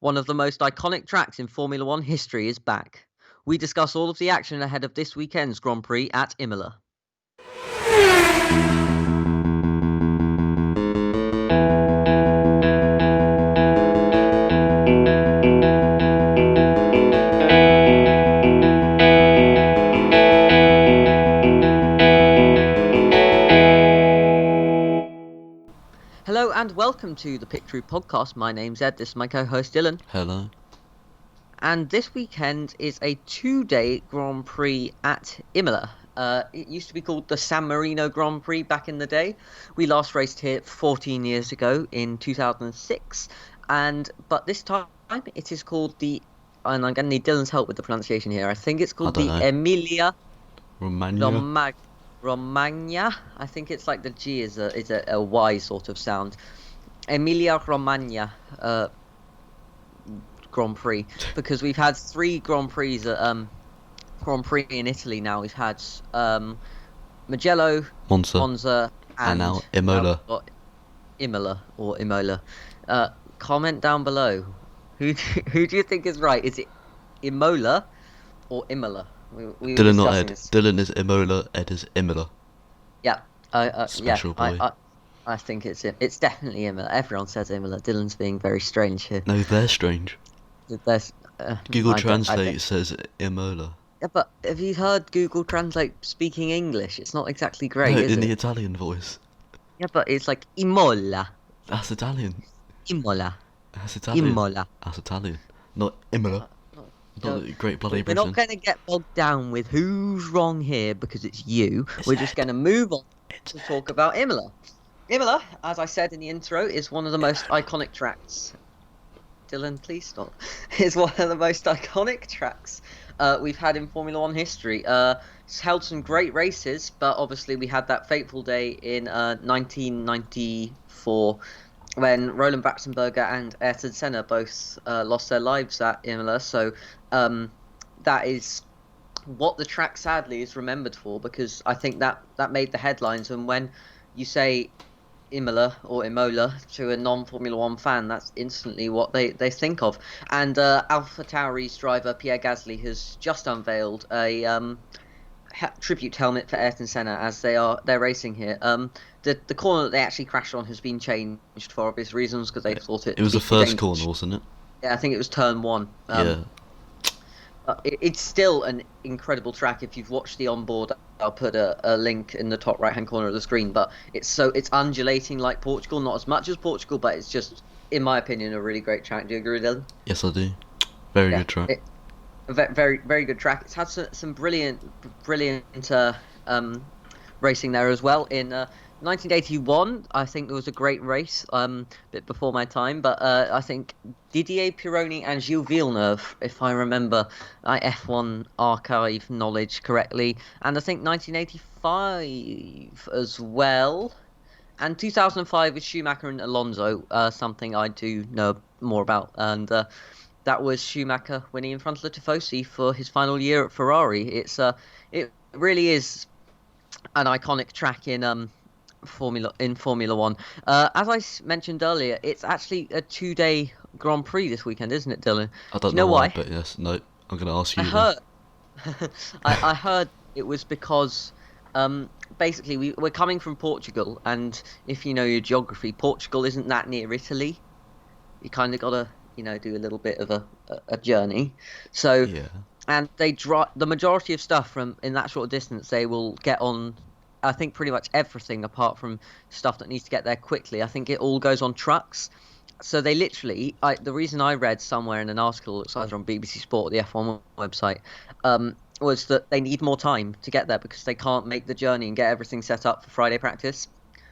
One of the most iconic tracks in Formula One history is back. We discuss all of the action ahead of this weekend's Grand Prix at Imola. Hello and welcome to the Pick True podcast. My name's Ed, this is my co-host Dylan. Hello. And this weekend is a two-day Grand Prix at Imola. It used to be called the San Marino Grand Prix back in the day. We last raced here 14 years ago in 2006. But this time it is called and I'm going to need Dylan's help with the pronunciation here. I think it's called the Emilia Romagna. I think it's like the G is a Y sort of sound. Emilia Romagna Grand Prix, because we've had three Grand Prix at Grand Prix in Italy now. We've had Mugello, Monza, and now Imola. Imola. Comment down below. Who do you think is right? Is it Imola or Imola? Dylan, not Ed. Dylan is Imola. Ed is Imola. Yeah. Special boy. I think it's definitely Imola. Everyone says Imola. Dylan's being very strange here. No, they're strange. Google Translate says Imola. Yeah, but have you heard Google Translate speaking English? It's not exactly great, is it? In the Italian voice. Yeah, but it's like Imola. That's Italian. Imola. That's Italian. Imola. That's Italian. Not Imola. Not Great Bloody Britain. We're not going to get bogged down with who's wrong here because it's you. We're just going to move on to talk about Imola. Imola, as I said in the intro, is one of the most iconic tracks. Dylan, please stop. Is one of the most iconic tracks we've had in Formula One history. It's held some great races, but obviously we had that fateful day in 1994 when Roland Battenberger and Ayrton Senna both lost their lives at Imola. So that is what the track sadly is remembered for, because I think that made the headlines. And when you say Imola or Imola to a non-Formula One fan, that's instantly what they think of. And AlphaTauri's driver Pierre Gasly has just unveiled a tribute helmet for Ayrton Senna as they're racing here. The corner that they actually crashed on has been changed for obvious reasons, because they thought it was the first corner, wasn't it? Yeah, I think it was turn 1. Yeah. It's still an incredible track. If you've watched the onboard, I'll put a link in the top right-hand corner of the screen. But it's undulating like Portugal, not as much as Portugal, but it's just, in my opinion, a really great track. Do you agree, Dylan? Yes, I do. Very good track. Very, very good track. It's had some brilliant racing there as well. In 1981, I think there was a great race, bit before my time, but I think Didier Pironi and Gilles Villeneuve, if I remember my F1 archive knowledge correctly, and I think 1985 as well, and 2005 with Schumacher and Alonso, something I do know more about, and that was Schumacher winning in front of Tifosi for his final year at Ferrari. It really is an iconic track in Formula One. As I mentioned earlier, it's actually a 2-day Grand Prix this weekend, isn't it, Dylan? I don't know why, but yes. No, I'm going to ask you. I heard it was because basically we're coming from Portugal, and if you know your geography, Portugal isn't that near Italy. You kind of got to do a little bit of a journey. So yeah. And they drive the majority of stuff from in that short distance. They will get on, I think, pretty much everything apart from stuff that needs to get there quickly. I think it all goes on trucks. So they literally, the reason I read somewhere in an article, it's either on BBC Sport or the F1 website, was that they need more time to get there because they can't make the journey and get everything set up for Friday practice.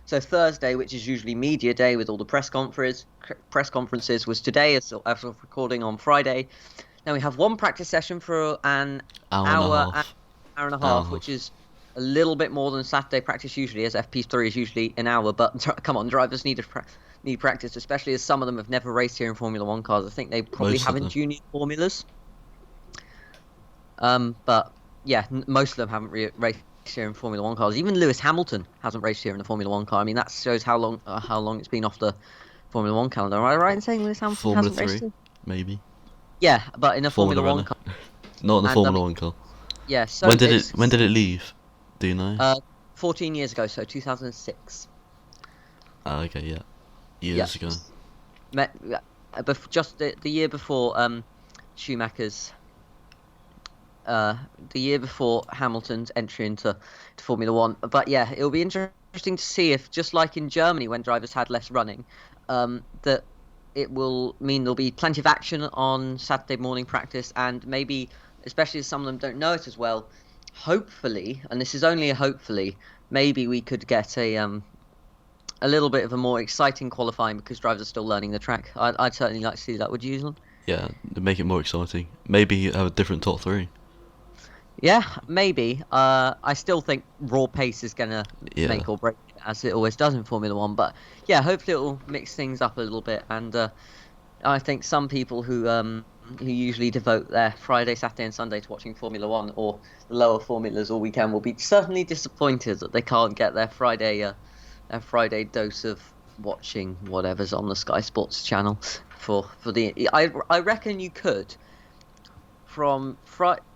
So Thursday, which is usually media day with all the press conferences, was today as of recording on Friday. Now we have one practice session for an hour and a half, which is a little bit more than Saturday practice usually, as FP3 is usually an hour. But come on, drivers need practice, especially as some of them have never raced here in Formula One cars. I think they probably have in junior formulas. But yeah, most of them haven't raced here in Formula One cars. Even Lewis Hamilton hasn't raced here in a Formula One car. I mean, that shows how long it's been off the Formula One calendar. Am I right in saying Lewis Hamilton hasn't raced here? maybe. Yeah, but in a Formula One Renault. car. Not in the And Formula One car. yeah, so When did it leave? Do you know? 14 years ago, so 2006. Okay, yeah. Yeah. Years ago. Just the year before Schumacher's the year before Hamilton's entry into Formula One. But yeah, it'll be interesting to see if, just like in Germany when drivers had less running, that it will mean there'll be plenty of action on Saturday morning practice, and maybe, especially as some of them don't know it as well, hopefully, and this is only a hopefully, maybe we could get a little bit of a more exciting qualifying because drivers are still learning the track. I'd certainly like to see that. Would you, Island? Yeah, to make it more exciting. Maybe have a different top three. Yeah, maybe. I still think raw pace is gonna Yeah. make or break it, as it always does in Formula One. But yeah, hopefully it'll mix things up a little bit. And I think some people who usually devote their Friday, Saturday, and Sunday to watching Formula One or the lower formulas all weekend will be certainly disappointed that they can't get their Friday dose of watching whatever's on the Sky Sports channel for the. I reckon you could from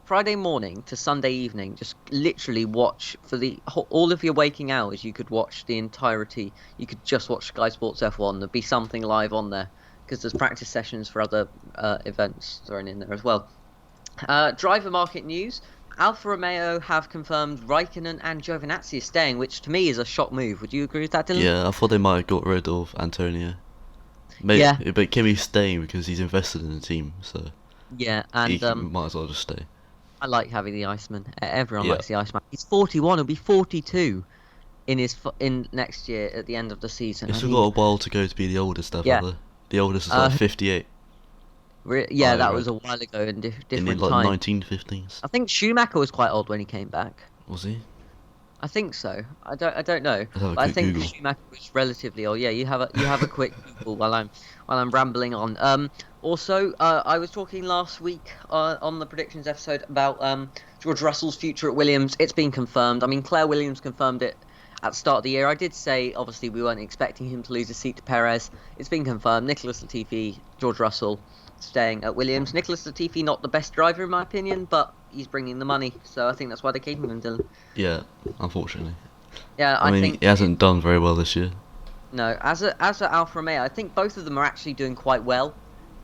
Friday morning to Sunday evening, just literally watch for all of your waking hours. You could watch the entirety. You could just watch Sky Sports F1. There'd be something live on there because there's practice sessions for other events thrown in there as well. Driver market news: Alfa Romeo have confirmed Raikkonen and Giovinazzi are staying, which to me is a shock move. Would you agree with that, Dylan? Yeah, I thought they might have got rid of Antonio. Yeah. But Kimi's staying because he's invested in the team, so yeah, and he might as well just stay. I like having the Iceman. Everyone likes the Iceman. He's 41. He'll be 42 in next year at the end of the season. He's still got a while to go to be the oldest ever. Yeah. The oldest is like 58. Yeah, that was a while ago in different in like time. 1950s. I think Schumacher was quite old when he came back. Was he? I think so. I don't know. But I think Google. Schumacher was relatively old. Yeah, you have a quick Google while I'm rambling on. Also, I was talking last week on the predictions episode about George Russell's future at Williams. It's been confirmed. I mean, Claire Williams confirmed it at the start of the year. I did say, obviously, we weren't expecting him to lose his seat to Perez. It's been confirmed. Nicholas Latifi, George Russell, staying at Williams. Nicholas Latifi, not the best driver in my opinion, but he's bringing the money, so I think that's why they're keeping him, Dylan. Yeah, unfortunately. Yeah, I mean, he hasn't done very well this year. No, as a Alfa Romeo, I think both of them are actually doing quite well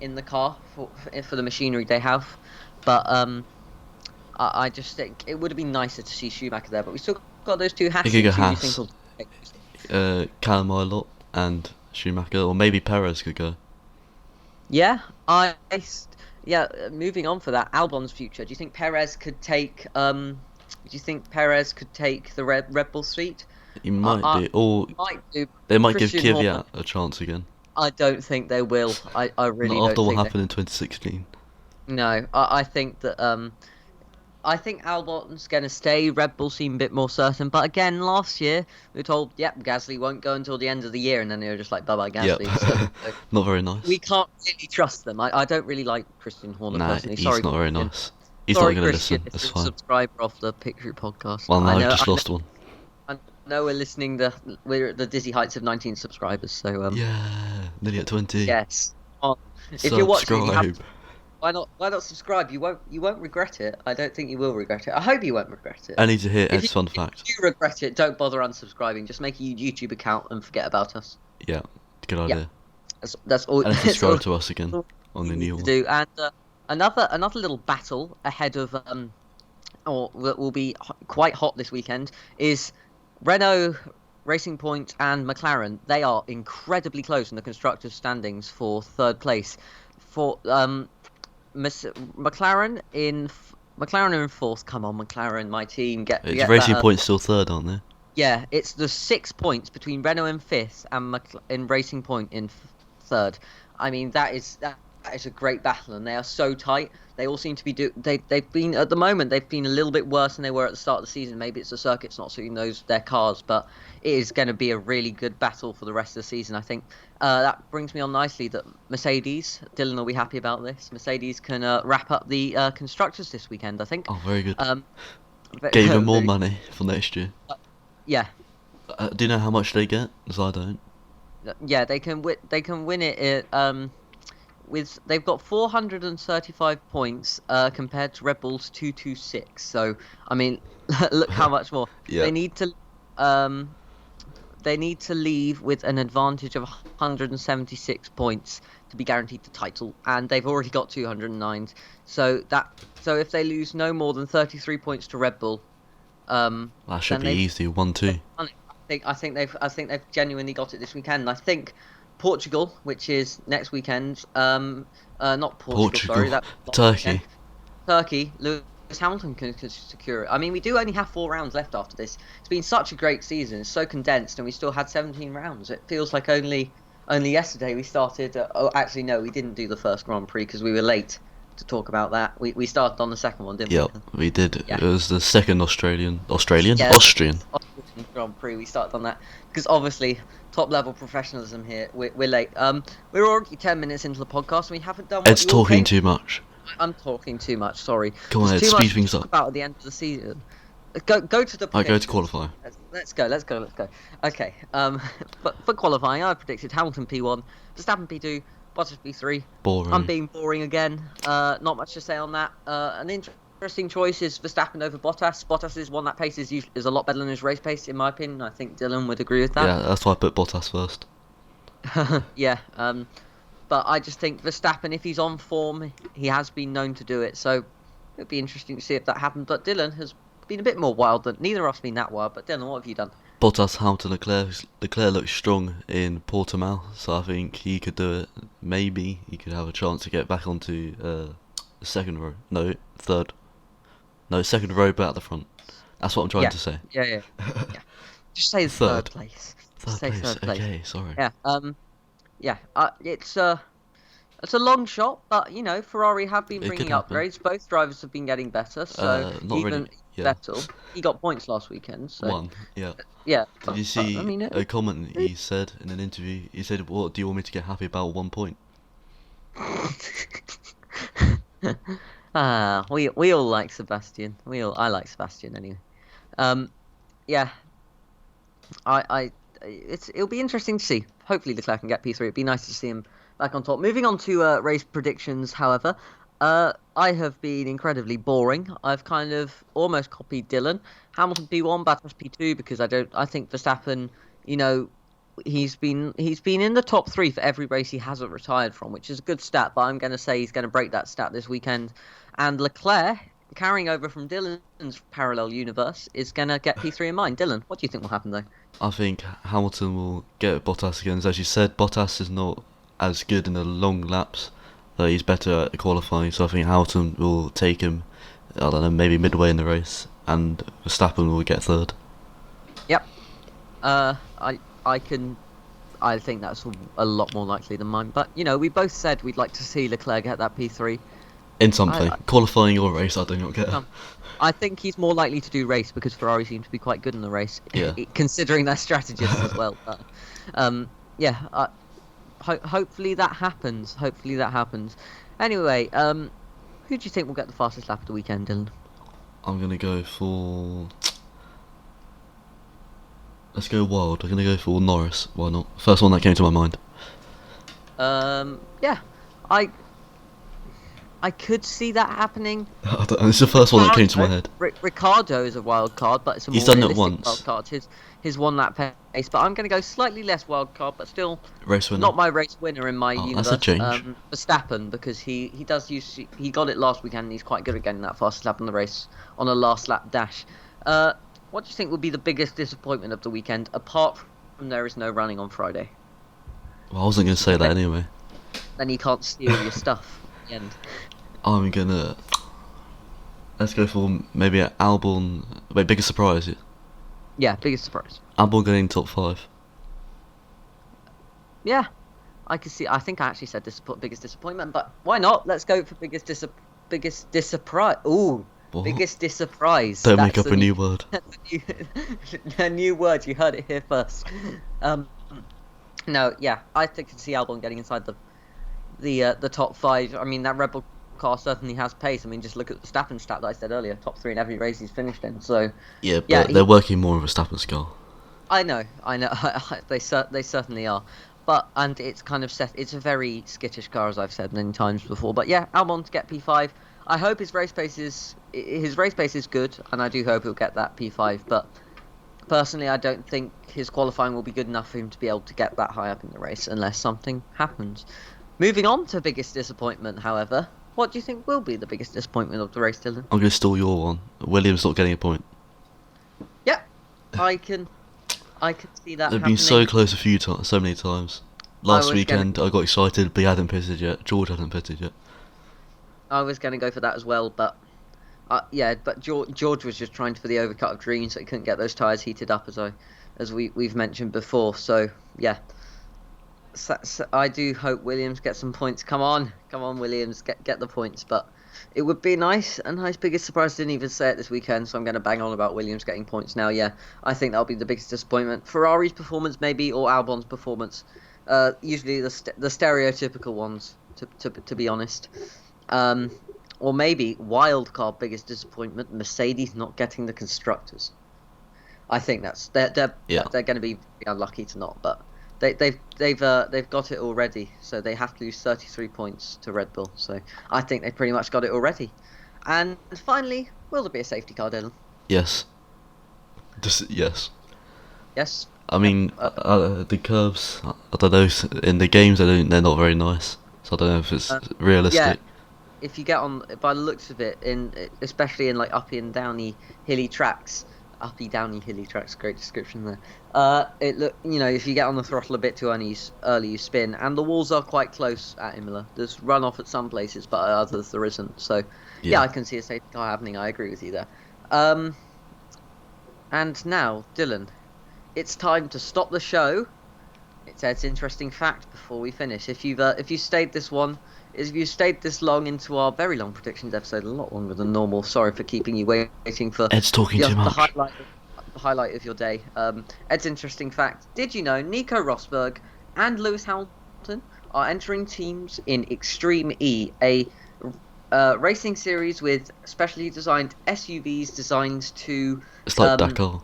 in the car for the machinery they have. But I just think it would have been nicer to see Schumacher there. But we still got those two Hasses. He could go Calamilot and Schumacher, or maybe Perez could go. Yeah, moving on for that, Albon's future. Do you think Perez could take? Do you think Perez could take the Red Bull seat? He might do, or they might give Kvyat a chance again. I don't think they will. I really don't. Not after what think happened in 2016. No, I think that I think Albon's going to stay. Red Bull seem a bit more certain, but again, last year we were told, yep, Gasly won't go until the end of the year, and then they were just like, bye-bye, Gasly. Yep. So, not very nice. We can't really trust them. I don't really like Christian Horner personally. He's Sorry, not very nice. He's Sorry, not going to Christian, listen. It's fine. Subscriber off the Picture podcast. Well, no, I just lost one. I know we're at the dizzy heights of 19 subscribers, so yeah, nearly at 20. Yes. If you're watching, why not subscribe? You won't regret it. I don't think you will regret it. I hope you won't regret it. I need to hear Ed's fun fact. If you regret it, don't bother unsubscribing. Just make a YouTube account and forget about us. Yeah, good idea. That's all. And subscribe to us again on the new one. Do. And another little battle ahead of or that will be quite hot this weekend is Renault, Racing Point, and McLaren. They are incredibly close in the constructors' standings for third place. For McLaren in fourth. Come on, McLaren, my team. Racing Point still third, aren't they? Yeah, it's the 6 points between Renault in fifth and Racing Point in third. I mean, that is a great battle, and they are so tight. They all seem to be they've been at the moment. They've been a little bit worse than they were at the start of the season. Maybe it's the circuit's not suiting their cars, but it is going to be a really good battle for the rest of the season. I think that brings me on nicely that Mercedes, Dylan will be happy about this. Mercedes can wrap up the constructors this weekend, I think. Oh, very good. Get even more money for next year. Yeah. Do you know how much they get? Because I don't. Yeah, they can win it. they've got 435 points compared to Red Bull's 226. So I mean, look how much more Yeah. they need to. Um, they need to leave with an advantage of 176 points to be guaranteed the title, and they've already got 209. So if they lose no more than 33 points to Red Bull, That should then be easy. 1-2. I think they've genuinely got it this weekend. And I think Portugal, which is next weekend, not Portugal, sorry, that's last Turkey. weekend. Turkey, Lewis Hamilton can secure it. I mean, we do only have 4 rounds left after this. It's been such a great season. It's so condensed, and we still had 17 rounds. It feels like only yesterday we started. Oh, actually, no, we didn't do the first Grand Prix because we were late to talk about that. We started on the second one, didn't Yep, we? we did. Yeah. It was the second Austrian. Yeah, Austrian Grand Prix. We started on that because obviously top level professionalism here. We're late. We're already 10 minutes into the podcast and we haven't done. Ed's talking too much. I'm talking too much. Sorry. Come on, Ed, There's too speed much things to talk up. about at the end of the season. Go to the. I go to qualify. Let's go. Okay. But for qualifying, I predicted Hamilton P1, Verstappen P2, Bottas P3. Boring. I'm being boring again. Not much to say on that. An interesting choice is Verstappen over Bottas. Bottas's one lap pace is a lot better than his race pace, in my opinion. I think Dylan would agree with that. Yeah, that's why I put Bottas first. Yeah. But I just think Verstappen, if he's on form, he has been known to do it. So it'd be interesting to see if that happened. But Dylan has been a bit more wild than neither of us been that wild. But Dylan, what have you done? Bottas, Hamilton, Leclerc. Leclerc looks strong in Portimao, so I think he could do it. Maybe he could have a chance to get back onto the second row. No, third. No, second row, but at the front. That's what I'm trying to say. Yeah. Just say third place. Third place. Okay, sorry. Yeah. It's a long shot, but you know Ferrari have been bringing upgrades. Both drivers have been getting better. So not even really. Yeah. Vettel, he got points last weekend. So. One. Yeah. Yeah. Did you see a comment he said in an interview? He said, "What do you want me to get happy about? 1 point." We all like Sebastian. I like Sebastian anyway. Yeah. It'll be interesting to see. Hopefully Leclerc can get P3. It'd be nice to see him back on top. Moving on to race predictions, however, I have been incredibly boring. I've kind of almost copied Dylan. Hamilton P1, Bottas P2 because I think Verstappen, you know, he's been in the top 3 for every race he hasn't retired from, which is a good stat. But I'm going to say he's going to break that stat this weekend. And Leclerc, carrying over from Dylan's parallel universe, is going to get P3 in mine. Dylan, what do you think will happen though? I think Hamilton will get Bottas again. As you said, Bottas is not as good in the long laps. He's better at qualifying, so I think Hamilton will take him, I don't know, maybe midway in the race, and Verstappen will get third. Yep. I think that's a lot more likely than mine. But, you know, we both said we'd like to see Leclerc get that P3. In something. Qualifying or race, I do not get. I think he's more likely to do race because Ferrari seem to be quite good in the race, considering their strategists as well. But, hopefully that happens. Anyway, who do you think will get the fastest lap of the weekend, Dylan? I'm going to go for... Let's go wild. I'm going to go for Norris. Why not? First one that came to my mind. Yeah. I could see that happening. It's the first one that came to my head. Ricardo is a wild card, but it's a more realistic wild card. His one lap pace, but I'm going to go slightly less wild card, but still race winner. Not my race winner in my universe. That's a change. Verstappen, because he got it last weekend and he's quite good at getting that fastest lap in the race on a last lap dash. What do you think will be the biggest disappointment of the weekend, apart from there is no running on Friday? Well, I wasn't going to say that anyway. Then you can't steal your stuff at the end. I'm gonna... Let's go for maybe an Albon... Wait, biggest surprise? Yeah, biggest surprise. Albon getting top 5. Yeah, I can see. I think I actually said biggest disappointment, but why not? Let's go for biggest dissurprise. Ooh, what? Biggest dissurprise. Don't make up a new word. A new word. You heard it here first. No, yeah, I think I can see Albon getting inside the top 5. I mean, that Red Bull car certainly has pace. I mean, just look at the Verstappen stat that I said earlier, top 3 in every race he's finished in. So yeah, but they're working more of a Verstappen's car. I know. They certainly are. and it's kind of set. It's a very skittish car, as I've said many times before. But yeah, Albon to get P5. I hope his race pace is good, and I do hope he'll get that P5. But personally, I don't think his qualifying will be good enough for him to be able to get that high up in the race unless something happens. Moving on to biggest disappointment, however, what do you think will be the biggest disappointment of the race, Dylan? I'm going to steal your one. Williams not getting a point. Yeah, I can see that They've happening. been so close so many times. Last was weekend I got excited, but he hadn't pitted yet. George hadn't pitted yet. I was going to go for that as well, but but George was just trying for the overcut of dreams, so he couldn't get those tyres heated up as we've mentioned before. So yeah, so I do hope Williams gets some points. Come on, Williams, get the points. But it would be a nice biggest surprise. Didn't even say it this weekend, so I'm going to bang on about Williams getting points now. Yeah, I think that'll be the biggest disappointment. Ferrari's performance maybe, or Albon's performance. Usually the stereotypical ones, to be honest. Or maybe wildcard biggest disappointment: Mercedes not getting the constructors. I think they're going to be unlucky to not, but they've got it already, so they have to lose 33 points to Red Bull. So I think they pretty much got it already. And finally, will there be a safety car, Dylan? Yes. Just yes. Yes. I mean, the curves. I don't know. In the games, they're not very nice. So I don't know if it's realistic. Yeah. If you get on, by the looks of it, especially in like uppy and downy hilly tracks, great description there. If you get on the throttle a bit too early, you spin, and the walls are quite close at Imola. There's runoff at some places, but at others there isn't. So yeah, I can see a safety car happening. I agree with you there. And now, Dylan, it's time to stop the show. It's Ed's interesting fact before we finish. If you stayed this long into our very long predictions episode, a lot longer than normal. Sorry for keeping you waiting for Ed's talking too much. The highlight of your day. Ed's interesting fact: did you know Nico Rosberg and Lewis Hamilton are entering teams in Extreme E, a racing series with specially designed SUVs designed to. It's like Dakar.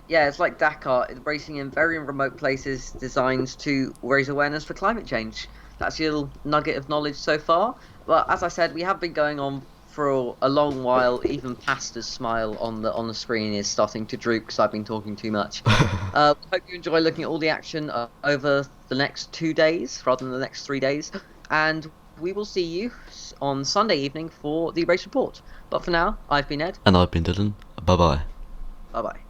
Yeah, it's like Dakar, racing in very remote places, designed to raise awareness for climate change. That's your little nugget of knowledge so far. But as I said, we have been going on for a long while. Even Pasta's smile on the screen is starting to droop because I've been talking too much. Hope you enjoy looking at all the action over the next 2 days rather than the next 3 days. And we will see you on Sunday evening for the race report. But for now, I've been Ed. And I've been Dylan. Bye-bye. Bye-bye.